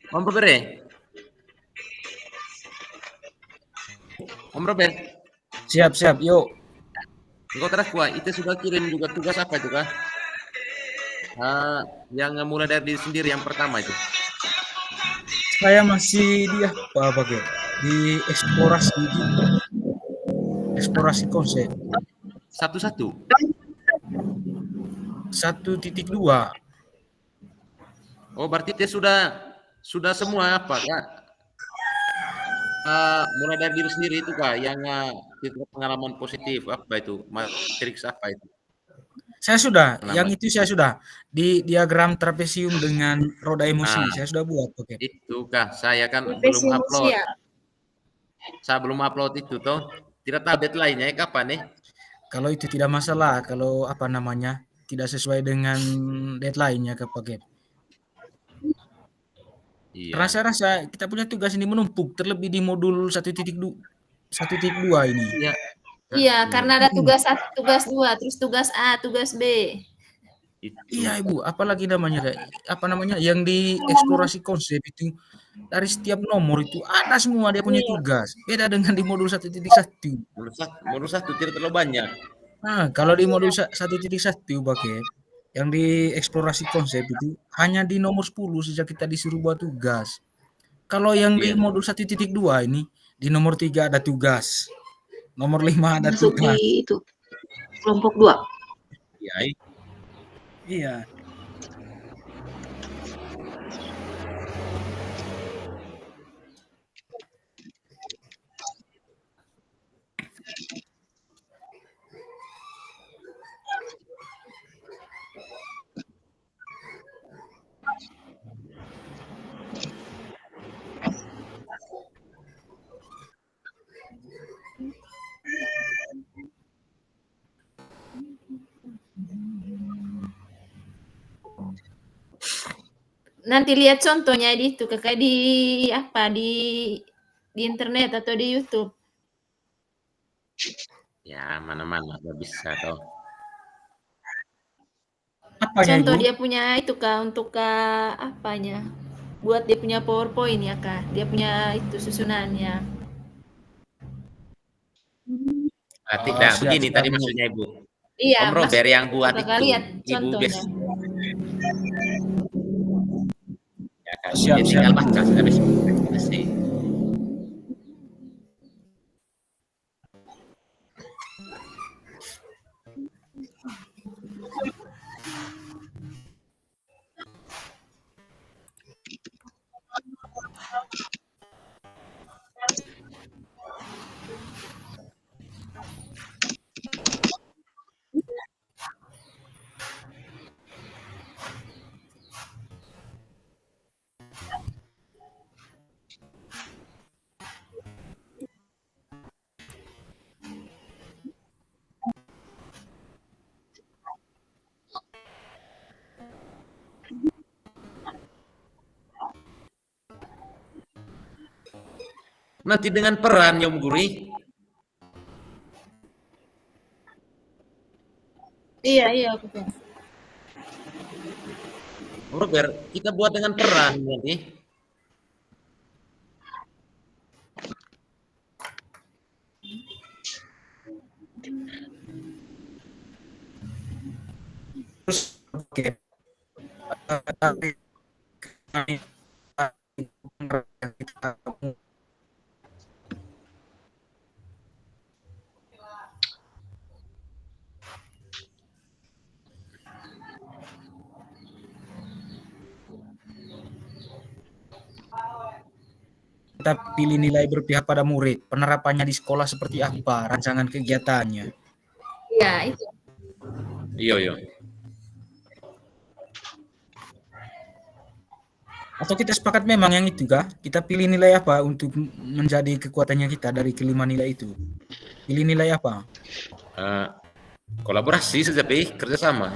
Om Robert. Om Robert. Siap, yuk. Engkau terakua, itu sudah kirim juga tugas apa itu kah? Yang mulai dari diri sendiri yang pertama itu. Saya masih di apa Ge? Di eksplorasi konsep. 1-1. 1.2. Oh, berarti dia sudah semua apa kak? Mulai dari diri sendiri itu kak, yang pengalaman positif apa itu, matriks apa itu? Saya sudah, yang itu saya sudah di diagram trapesium dengan roda emosi. Saya sudah buat, oke. Itu kak, saya kan belum Trapesium upload. usia. Saya belum upload itu toh. Tidak tahu deadline-nya kapan nih? Kalau itu tidak masalah, kalau apa namanya tidak sesuai dengan deadline-nya Pak. Iya. Rasa-rasa kita punya tugas ini menumpuk, terlebih di modul 1.2 ini. Iya. Iya, karena ada tugas 1, tugas 2, terus tugas A, tugas B. Iya Ibu, apalagi namanya yang di eksplorasi konsep itu dari setiap nomor itu ada semua dia punya tugas. Beda dengan di modul 1.1. Modul 1 tidak terlalu banyak. Nah, kalau di modul 1.1 Pakai yang di eksplorasi konsep itu hanya di nomor 10 sejak kita disuruh buat tugas. Kalau yang di modul 1.2 ini di nomor 3 ada tugas. Nomor 5 ada Masuk tugas. di itu kelompok 2. Iya. Nanti lihat contohnya di itu kakak di apa di internet atau di YouTube. Ya, mana-mana nggak bisa toh. Apanya, Contoh Ibu? dia punya itu kak untuk apanya? Buat dia punya PowerPoint ya kak. Dia punya itu susunannya. Tidak, begini tadi maksudnya Ibu. Iya. Om Robert yang buat kakak itu. Lihat Ibu contohnya. Ya kan, dia tinggal baca habis pasti. Nanti dengan peran Om Guri. Iya betul. Robert, kita buat dengan peran nanti. Terus oke. Kita pilih nilai berpihak pada murid, penerapannya di sekolah seperti apa, rancangan kegiatannya. Iya, itu. Iya. Atau kita sepakat memang yang itu kah? Kita pilih nilai apa untuk menjadi kekuatannya kita dari kelima nilai itu? Pilih nilai apa? Kolaborasi kerjasama.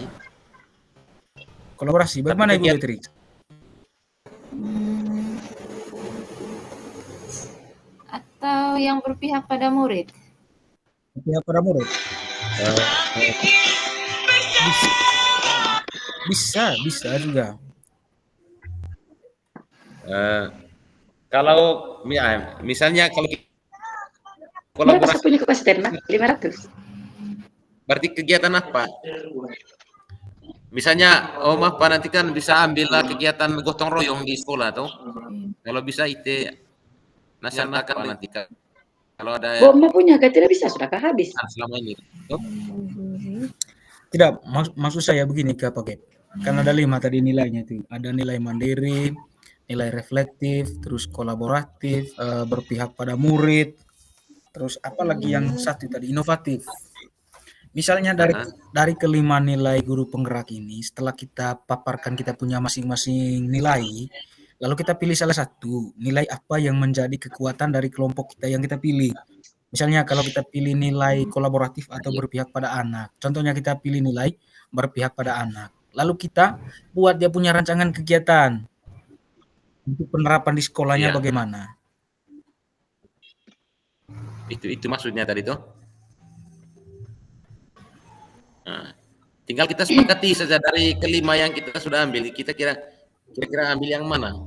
Kolaborasi. Bagaimana Ibu Beatrix? atau yang berpihak pada murid? Berpihak pada murid. Bisa juga. Kalau misalnya kalau Berapa kolaborasi, punya kapasitas, Mas? 500. berarti kegiatan apa? Misalnya, maaf Pak, nanti kan bisa ambillah kegiatan gotong royong di sekolah tuh. Kalau bisa itu nasihatkan Pak nanti kalau ada Bomba punya, kan tidak bisa, sudah habis. selama ini. Tuh. Tidak, maksud saya begini Kak Pak. Kan ada 5 tadi nilainya itu. Ada nilai mandiri, nilai reflektif, terus kolaboratif, berpihak pada murid, terus apalagi yang satu tadi, inovatif. Misalnya dari kelima nilai guru penggerak ini, setelah kita paparkan kita punya masing-masing nilai, lalu kita pilih salah satu nilai apa yang menjadi kekuatan dari kelompok kita yang kita pilih. Misalnya kalau kita pilih nilai kolaboratif atau berpihak pada anak, contohnya kita pilih nilai berpihak pada anak. Lalu kita buat dia punya rancangan kegiatan untuk penerapan di sekolahnya bagaimana. Itu maksudnya tadi tuh. Nah, tinggal kita sepakati saja dari kelima yang kita sudah ambil, kita kira-kira ambil yang mana?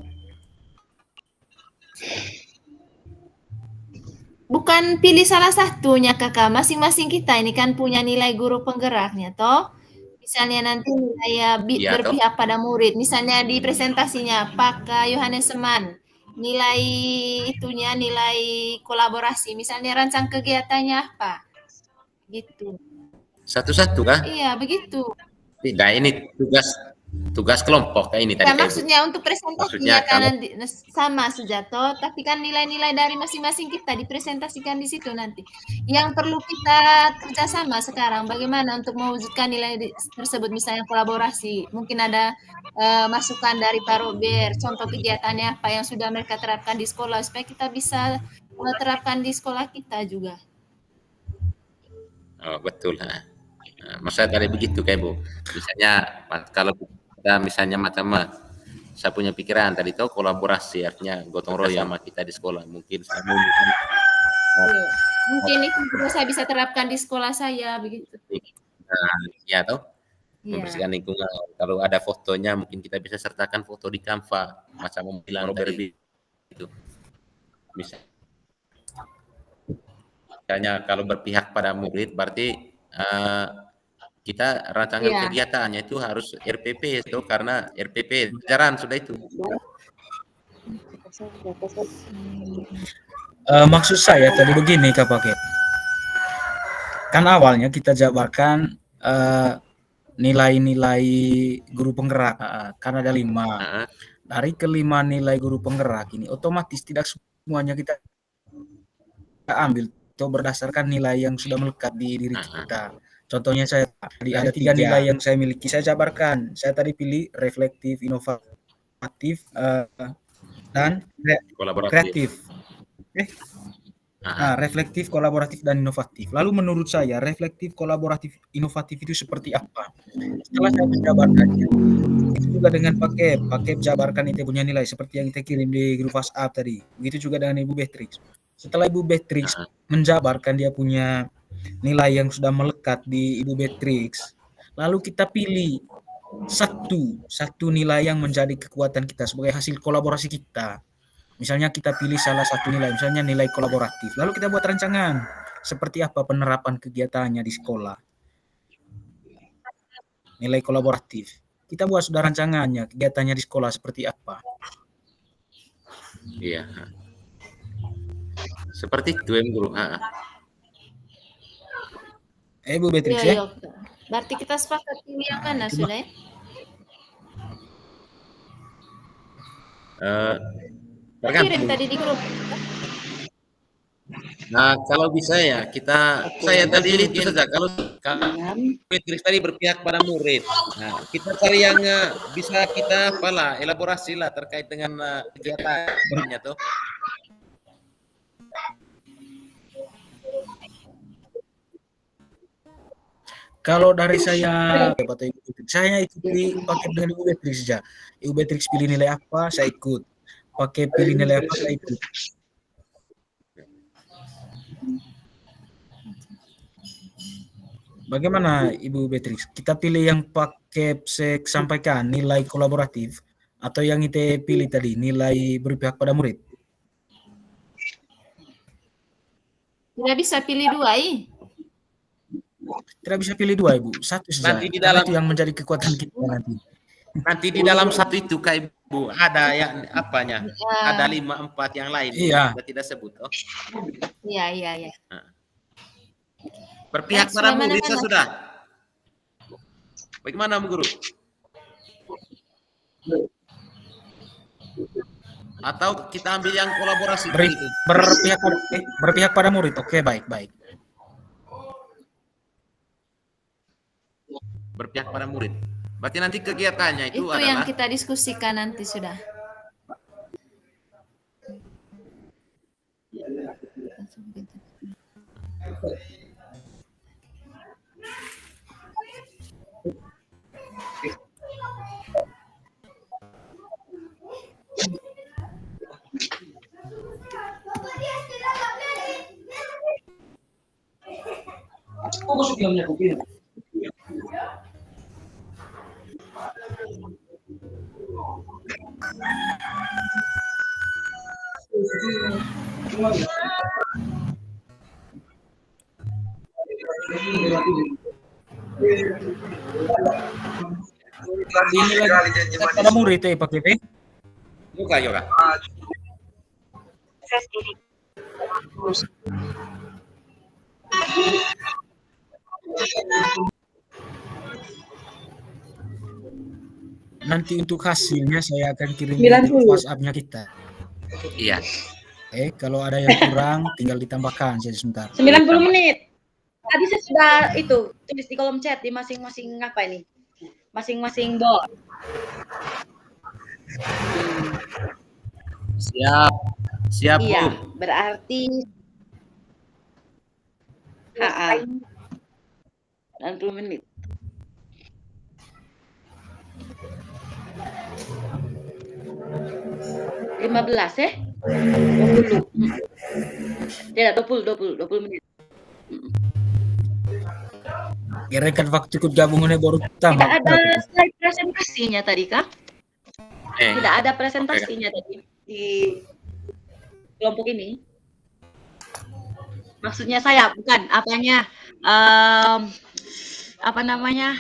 Bukan pilih salah satunya Kakak, masing-masing kita ini kan punya nilai guru penggeraknya toh. Misalnya nanti nilai berpihak pada murid, misalnya di presentasinya Pak Yohanes Seman, nilai itunya nilai kolaborasi, misalnya rancang kegiatannya apa? Gitu. Satu-satu kah? Iya, begitu. Tidak, ini tugas kelompok kayak ini tadi. Ya, maksudnya untuk presentasinya karena sama Sujato, tapi kan nilai-nilai dari masing-masing kita dipresentasikan di situ nanti. Yang perlu kita kerjasama sekarang, bagaimana untuk mewujudkan nilai tersebut, misalnya kolaborasi. Mungkin ada masukan dari Pak Robert, contoh kegiatannya apa yang sudah mereka terapkan di sekolah, supaya kita bisa terapkan di sekolah kita juga. Oh, betul. Masa tadi begitu kayak Bu. Misalnya kalau kita misalnya macam saya punya pikiran tadi itu kolaborasi, artinya gotong royong sama kita di sekolah. Mungkin itu juga saya bisa terapkan di sekolah saya begitu. Ya toh. Membersihkan lingkungan. Kalau ada fotonya mungkin kita bisa sertakan foto di Canva macam bilang Robert itu. Misalnya kalau berpihak pada murid berarti kita rancangan kegiatannya itu harus RPP itu, karena RPP pelajaran sudah itu. Maksud saya tadi begini Kak Paket. Kan awalnya kita jabarkan nilai-nilai guru penggerak, kan ada 5. Dari kelima nilai guru penggerak ini otomatis tidak semuanya kita ambil atau berdasarkan nilai yang sudah melekat di diri kita. Contohnya saya tadi ada 3 nilai yang saya miliki, saya jabarkan. Saya tadi pilih reflektif, inovatif, dan kreatif. Reflektif, kolaboratif, dan inovatif. Lalu menurut saya reflektif, kolaboratif, inovatif itu seperti apa? Setelah saya menjabarkannya, itu juga dengan pakai jabarkan itu punya nilai seperti yang kita kirim di grup WhatsApp tadi. Begitu juga dengan Ibu Beatrix. Setelah Ibu Beatrix menjabarkan dia punya nilai yang sudah melekat di Ibu Beatrix, lalu kita pilih satu nilai yang menjadi kekuatan kita sebagai hasil kolaborasi kita. Misalnya kita pilih salah satu nilai, misalnya nilai kolaboratif, lalu kita buat rancangan seperti apa penerapan kegiatannya di sekolah. Nilai kolaboratif, kita buat sudah rancangannya, kegiatannya di sekolah seperti apa. Iya, seperti itu yang guru. Bu Beatrix ya. Berarti kita sepakat pilih yang mana sudah ya? Kirim tadi di grup. Nah, kalau bisa ya saya tadi itu saja. Kalau Beatrix tadi berpihak pada murid, nah kita cari yang bisa kita elaborasi lah terkait dengan kegiatannya tuh. Kalau dari saya ikuti pakai dengan Ibu Beatrix saja. Ibu Beatrix pilih nilai apa, saya ikut. Pakai pilih nilai apa, saya ikut. Bagaimana Ibu Beatrix? Kita pilih yang pakai saya sampaikan nilai kolaboratif atau yang kita pilih tadi nilai berpihak pada murid? Tidak bisa pilih dua, Tidak bisa pilih dua, Ibu. Satu saja. Nanti di Karena dalam itu yang menjadi kekuatan kita nanti. nanti di dalam satu itu Kak Ibu ada yang apanya? Ya. Ada 5, 4 yang lain. Iya. Kita tidak sebut. Oh. Iya. Berpihak Baik, pada sudah murid mana-mana. sudah. Bagaimana Bu Guru? Atau kita ambil yang kolaborasi itu? Berpihak pada murid. Oke, baik. Berpihak pada murid. Berarti nanti kegiatannya itu Itu adalah yang kita diskusikan nanti sudah. Ini lagi pada murid Pak Kepe. Yoga. Nanti untuk hasilnya saya akan kirim di 90. WhatsApp-nya kita. Iya. Kalau ada yang kurang tinggal ditambahkan saya sebentar. 90 menit. Tadi saya sudah itu tulis di kolom chat di masing-masing apa ini? Masing-masing bot. Siap Iya, Bu. berarti 90 menit. $15 ya? 20. Tidak, 20 menit. Kira-kira waktu ikut gabungannya baru tambah. Tidak ada slide presentasinya tadi, Kak? Eh, Tidak ada presentasinya tadi di kelompok ini. Maksudnya saya bukan apanya apa namanya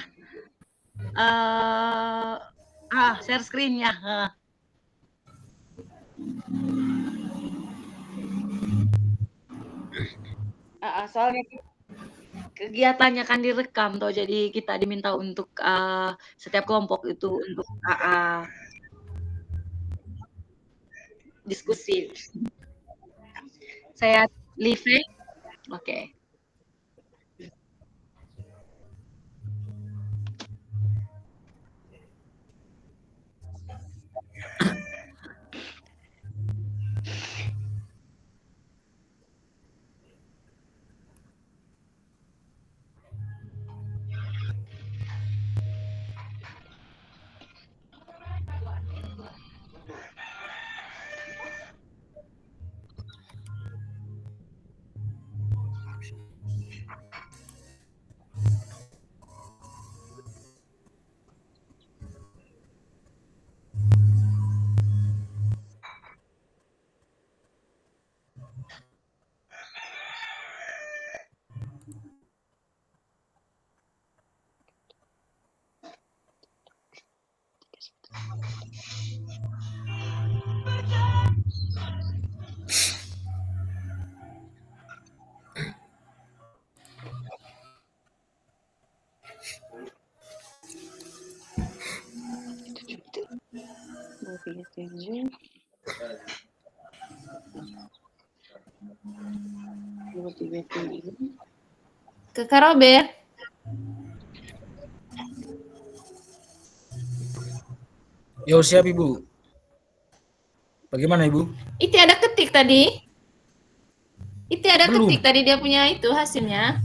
share screen-nya. Soalnya kegiatannya kan direkam toh, jadi kita diminta untuk setiap kelompok itu untuk diskusi. Saya live. Oke. Kakak Robert. Yo, siap Ibu. Bagaimana Ibu? Itu ada ketik tadi. Itu ada Belum. ketik tadi dia punya itu hasilnya.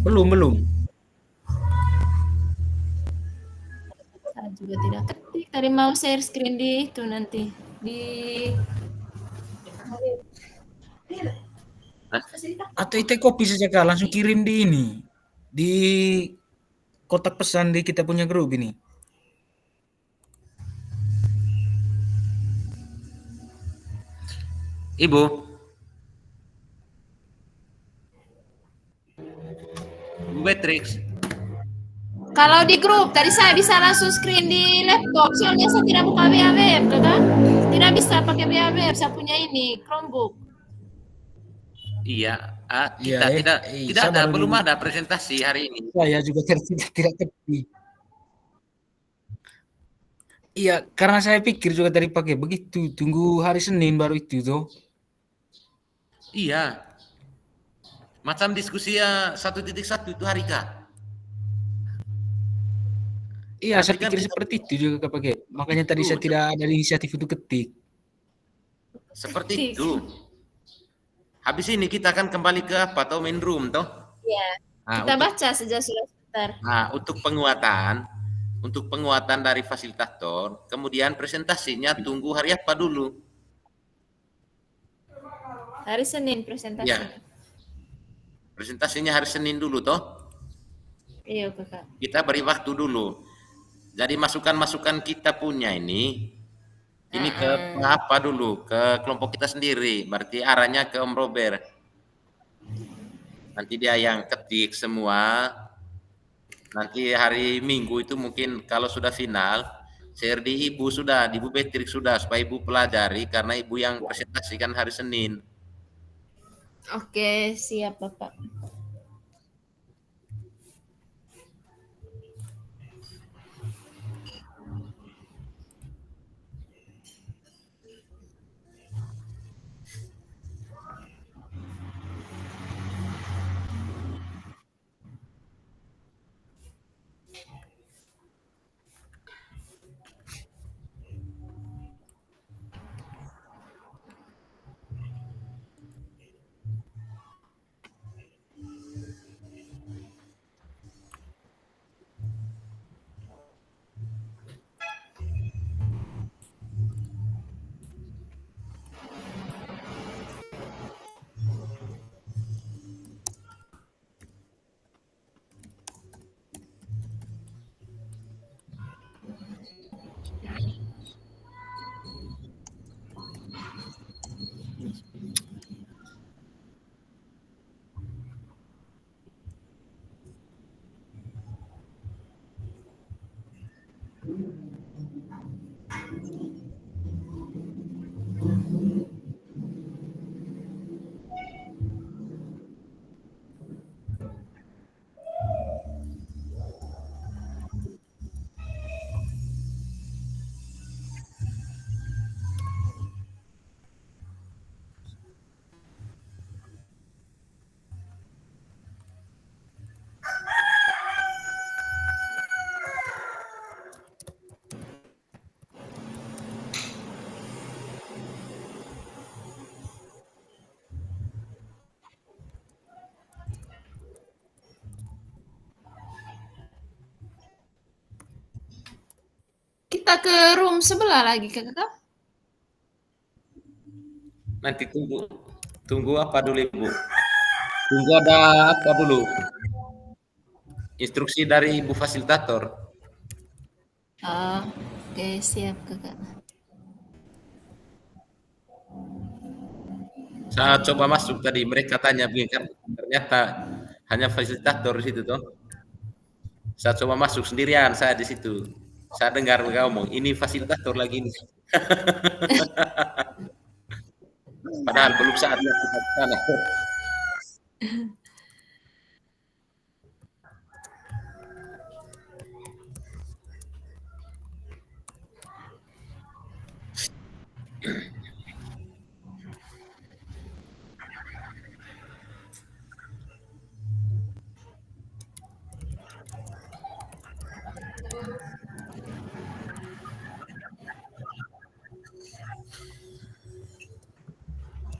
Belum. Saya juga tidak ketik. Tadi mau share screen di itu nanti di Hah? Atau itu kopi saja Kak, langsung kirim di ini. Di kotak pesan di kita punya grup ini. Ibu. Bu Beatrix. Kalau di grup, tadi saya bisa langsung screen di laptop. Soalnya saya tidak buka VA Web, Kakak. Tidak bisa pakai VA Web, saya punya ini, Chromebook. Iya, Iya, kita tidak saya ada, baru belum ada presentasi hari ini. saya juga tidak ngerti. Iya, karena saya pikir juga tadi pakai begitu, tunggu hari Senin baru itu tuh. Iya. Macam diskusi ya 1.1 itu hari Kak. Iya, Nanti saya kan pikir kita seperti itu juga Kak pakai. Makanya tadi saya tidak ada inisiatif untuk ketik. seperti itu. Habis ini kita akan kembali ke apa toh, main room toh. Iya. Nah, Kita baca saja sudah sebentar. Nah, untuk penguatan dari fasilitator, kemudian presentasinya tunggu hari apa dulu? Hari Senin presentasi. Ya. Presentasinya hari Senin dulu toh. Iya, Kakak. Kita beri waktu dulu. Jadi masukan-masukan kita punya ini ke apa dulu? Ke kelompok kita sendiri. Berarti arahnya ke Om Robert. Nanti dia yang ketik semua. Nanti hari Minggu itu mungkin kalau sudah final, share di Ibu sudah, di Ibu Beatrix sudah, supaya Ibu pelajari karena Ibu yang presentasikan hari Senin. Oke, siap Bapak. Kita ke room sebelah lagi, Kakak. Nanti tunggu apa dulu Ibu? Tunggu ada apa dulu? Instruksi dari Ibu fasilitator. Oke, siap Kakak. Saya coba masuk tadi, mereka tanya begini kan, ternyata hanya fasilitator di situ toh. Saya coba masuk sendirian, saya di situ. Saya dengar mereka ngomong, ini fasilitator lagi ini. Padahal belum saatnya kita ke sana.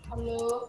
Halo.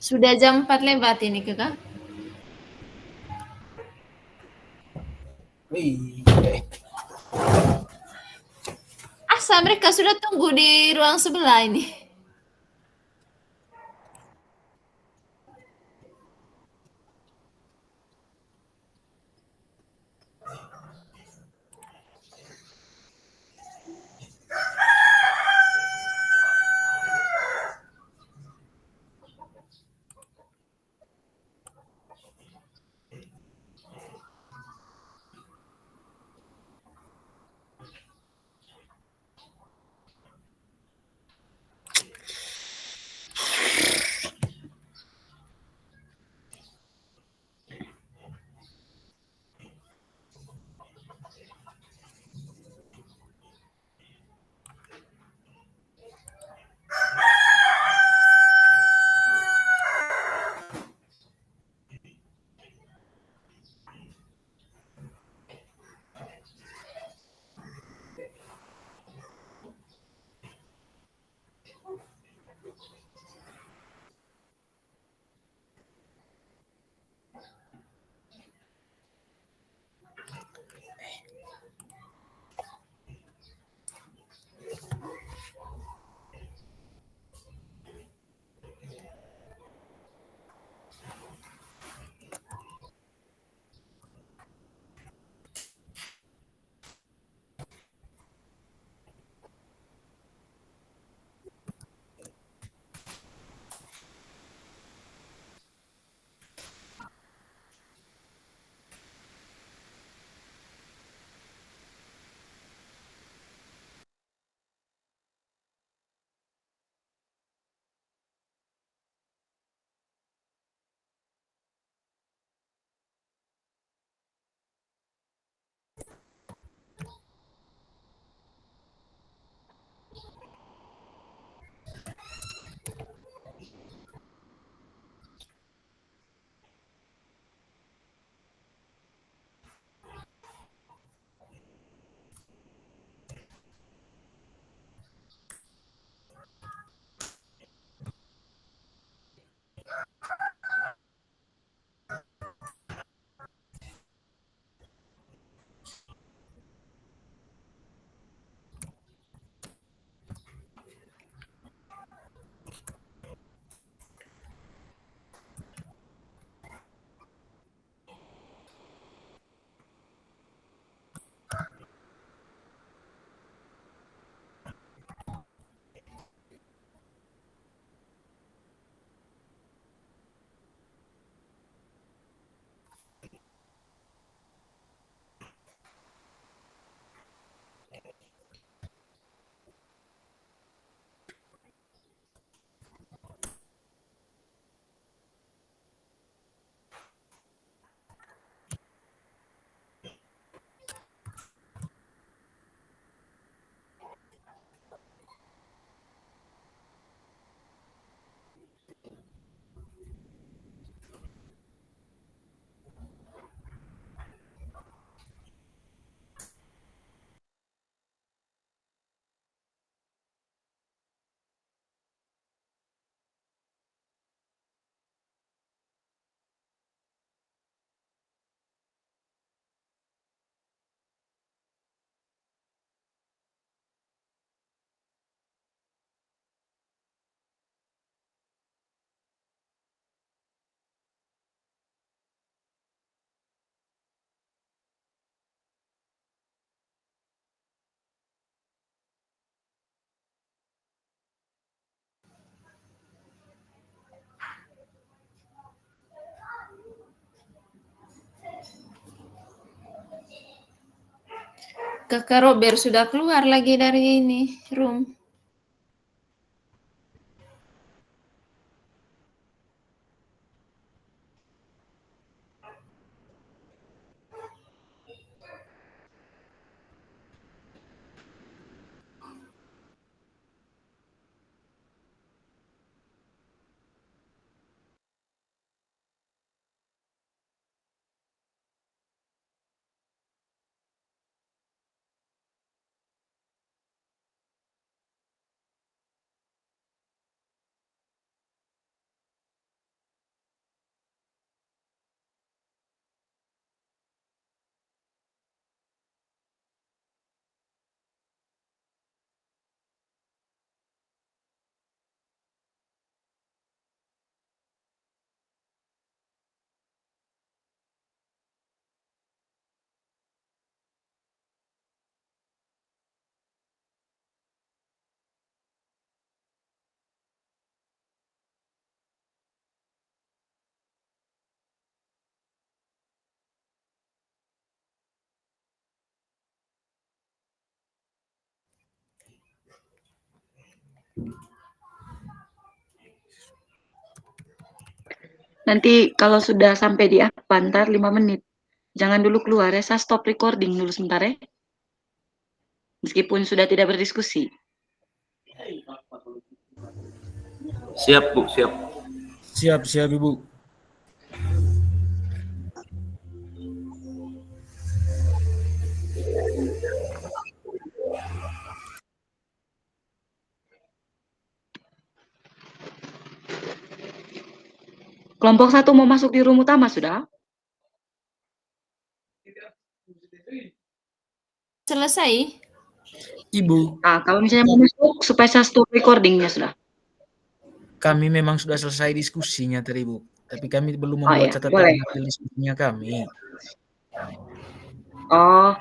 Sudah jam 4 lewat ini, Kakak. Wih, Asa mereka sudah tunggu di ruang sebelah ini. Kakak Robert sudah keluar lagi dari ini room. Nanti kalau sudah sampai di apa, ntar 5 menit. Jangan dulu keluar ya, saya stop recording dulu sebentar ya. Meskipun sudah tidak berdiskusi. Siap, Bu, siap. Siap, siap Ibu. Kelompok 1 mau masuk di room utama sudah? Selesai? Ibu, Nah, kalau misalnya mau masuk, supaya saya stop recordingnya sudah. kami memang sudah selesai diskusinya tadi Bu, tapi kami belum Oh membuat ya, catatan boleh. hasil diskusinya kami. Oh,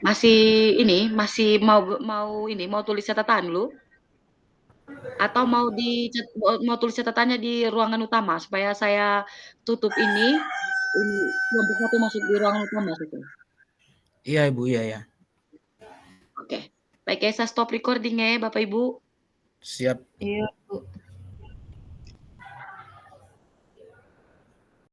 masih ini, masih mau tulis catatan dulu? Atau mau tulis catatannya di ruangan utama supaya saya tutup ini kelompok 1 masuk di ruangan utama gitu. Iya Ibu, iya ya. Oke. Baik, ya, saya stop recording ya Bapak Ibu. Siap. Iya, Bu.